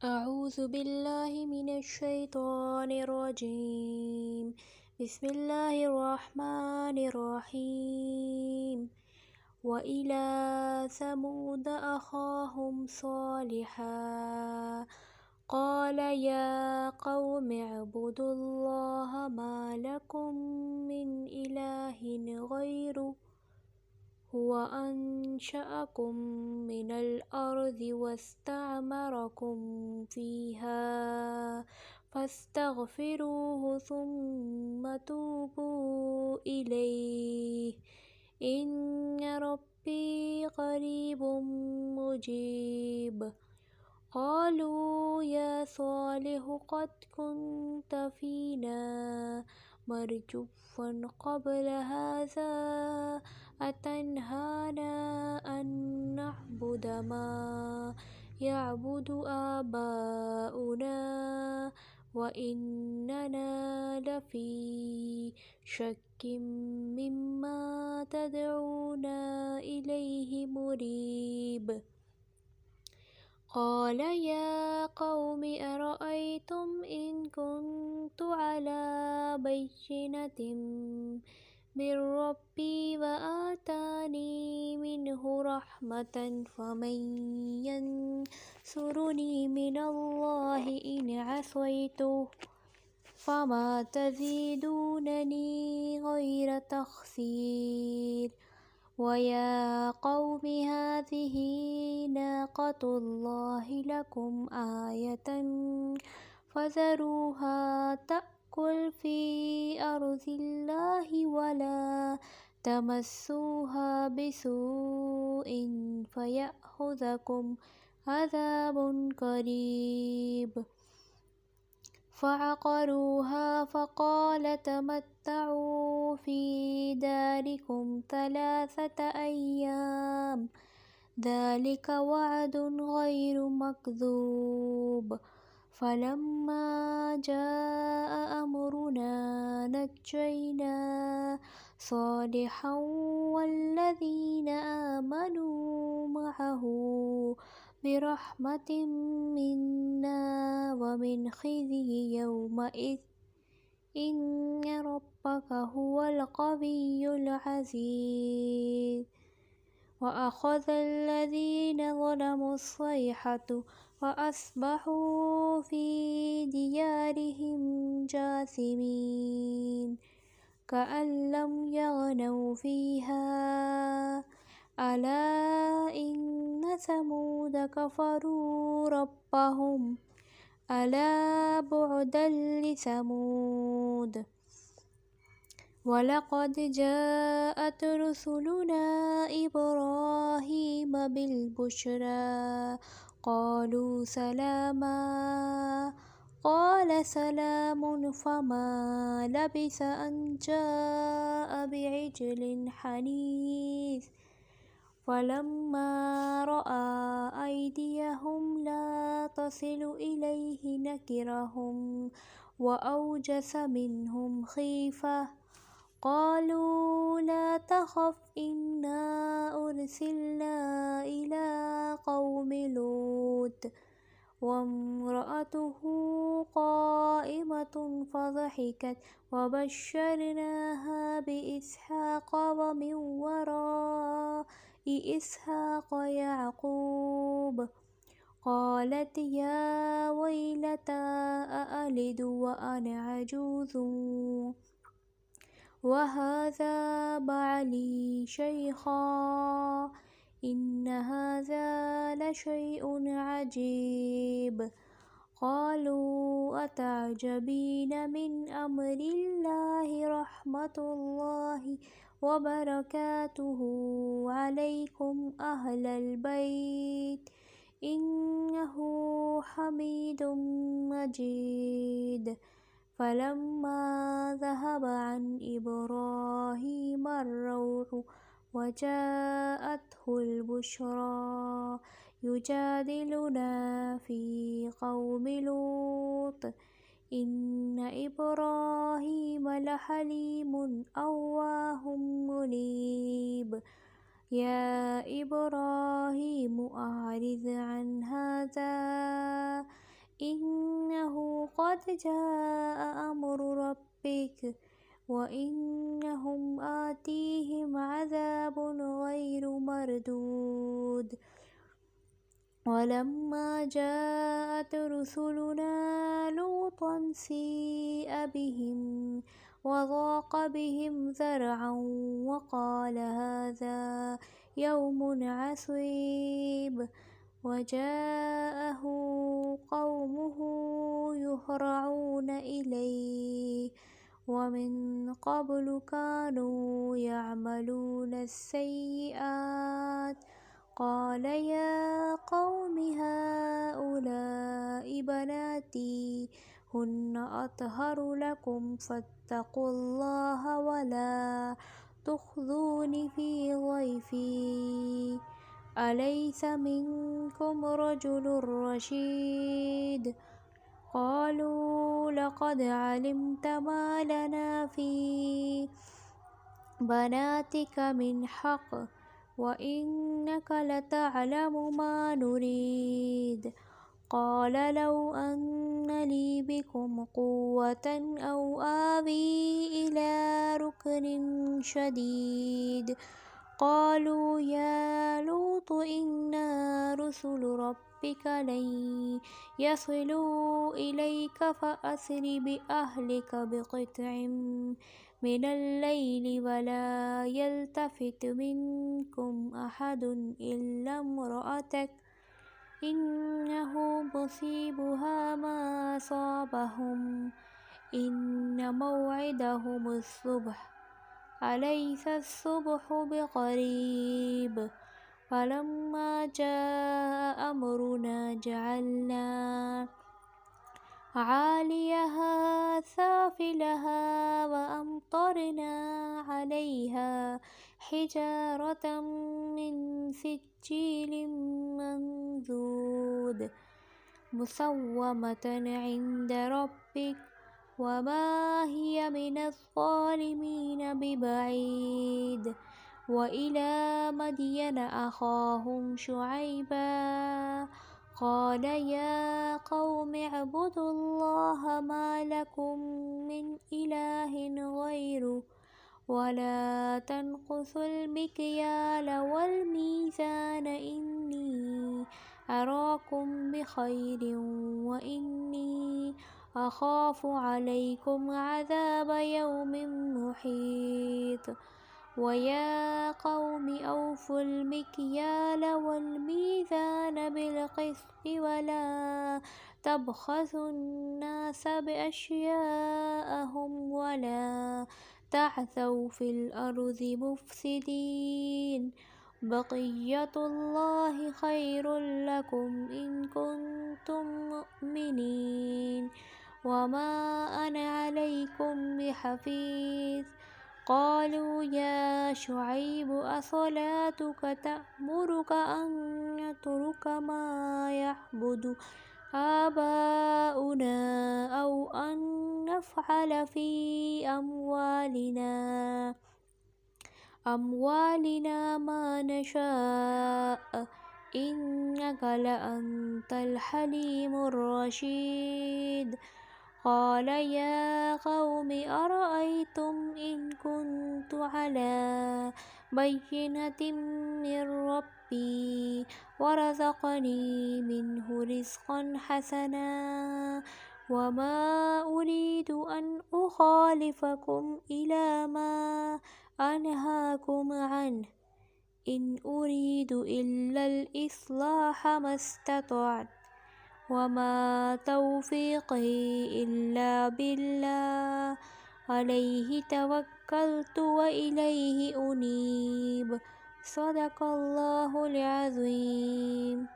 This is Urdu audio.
أعوذ بالله من الشيطان الرجيم. بسم الله الرحمن الرحيم. وإلى ثمود أخاهم صالحا قال يا قوم اعبدوا الله ما لكم من إله غيره هو أنشأكم من الأرض واستعمركم فيها فاستغفروه ثم توبوا إليه إن ربي قريب مجيب. قالوا يا صالح قد كنت فينا مرجوا قبل هذا أتنهانا أن نعبد ما يعبد آباؤنا وإننا لفي شك مما تدعونا إليه مريب. قال يا قوم أرأيتم إن كنت على بينة من ربي وآتاني منه رحمة فمن ينصرني من الله إن عصيته فما تزيدونني غير تخسير. ويا قوم هذه ناقة الله لكم آية فذروها تأكل في أرض الله ولا تمسوها بسوء فيأخذكم عذاب قريب. فعقروها فقال تمتعوا في داركم 3 أيام ذلك وعد غير مكذوب. فلما جاء أمرنا نجينا صالحا والذين آمنوا معه برحمة منا ومن خزي يومئذ إن ربك هو القوي العزيز. وأخذ الذين ظلموا الصيحة فأصبحوا في ديارهم جاثمين كأن لم يغنوا فيها ألا إن ثمود كفروا ربهم ألا بعدا لثمود. ولقد جاءت رسلنا إبراهيم بالبشرى قالوا سلاما قال سلام فما لبث أن جاء بعجل حنيذ. فلما رأى أيديهم لا تصل إليه نكرهم وأوجس منهم خيفة قالوا لا تخف إنا أرسلنا إلى قوم لوط وامرأته قائمة فضحكت وبشرناها بإسحاق ومن وراء إسحاق يعقوب. قالت يا ويلتى أألد وأنا عجوز وهذا بعلي شيخا إن هذا لشيء عجيب. قالوا أتعجبين من أمر الله رحمة الله وبركاته عليكم أهل البيت إنه حميد مجيد. فلما ذهب عن إبراهيم الروع وجاءته البشرى يجادلنا في قوم لوط إن إبراهيم لحليم أواه منيب. يا إبراهيم أعرض عن هذا إنه قد جاء أمر ربك وإنهم آتيهم عذاب غير مردود ولما جاءت رسلنا لوطا سيء بهم وضاق بهم ذرعا وقال هذا يوم عصيب وجاءه قومه يهرعون إليه ومن قبل كانوا يعملون السيئات قال يا قوم هؤلاء بناتي هن أطهر لكم فاتقوا الله ولا تخزون في ضيفي أليس منكم رجل رشيد قالوا لقد علمت ما لنا في بناتك من حق وإنك لتعلم ما نريد قال لو أن لي بكم قوة أو آوي إلى ركن شديد قالوا يا لوط إنا رسل ربك لن يصلوا إليك فأسر بأهلك بقطع من الليل ولا يلتفت منكم أحد إلا امرأتك إنه مصيبها ما أصابهم إن موعدهم الصبح أليس الصبح بقريب فلما جاء أمرنا جعلنا عاليها سافلها وأمطرنا عليها حجارة من سجيل منضود مسومة عند ربك وما هي من الظالمين ببعيد وإلى مدين أخاهم شعيبا قال يا قوم اعبدوا الله ما لكم من إله غيره ولا تنقصوا المكيال والميزان إني أراكم بخير وإني أخاف عليكم عذاب يوم محيط ويا قوم أوفوا المكيال والميزان بالقسط ولا تبخسوا الناس بأشياءهم ولا تعثوا في الأرض مفسدين بقية الله خير لكم إن كنتم مؤمنين وما أنا عليكم بحفيظ قالوا يا شعيب أصلاتك تأمرك أن نترك ما يعبد آباؤنا أو أن نفعل في أموالنا ما نشاء إنك لأنت الحليم الرشيد قال يا قوم أرأيتم إن كنت على بينة من ربي ورزقني منه رزقا حسنا وما أريد أن أخالفكم إلى ما أنهاكم عنه إن أريد إلا الإصلاح ما استطعت وما توفيقي إلا بالله عليه توكلت وإليه أنيب صدق الله العظيم.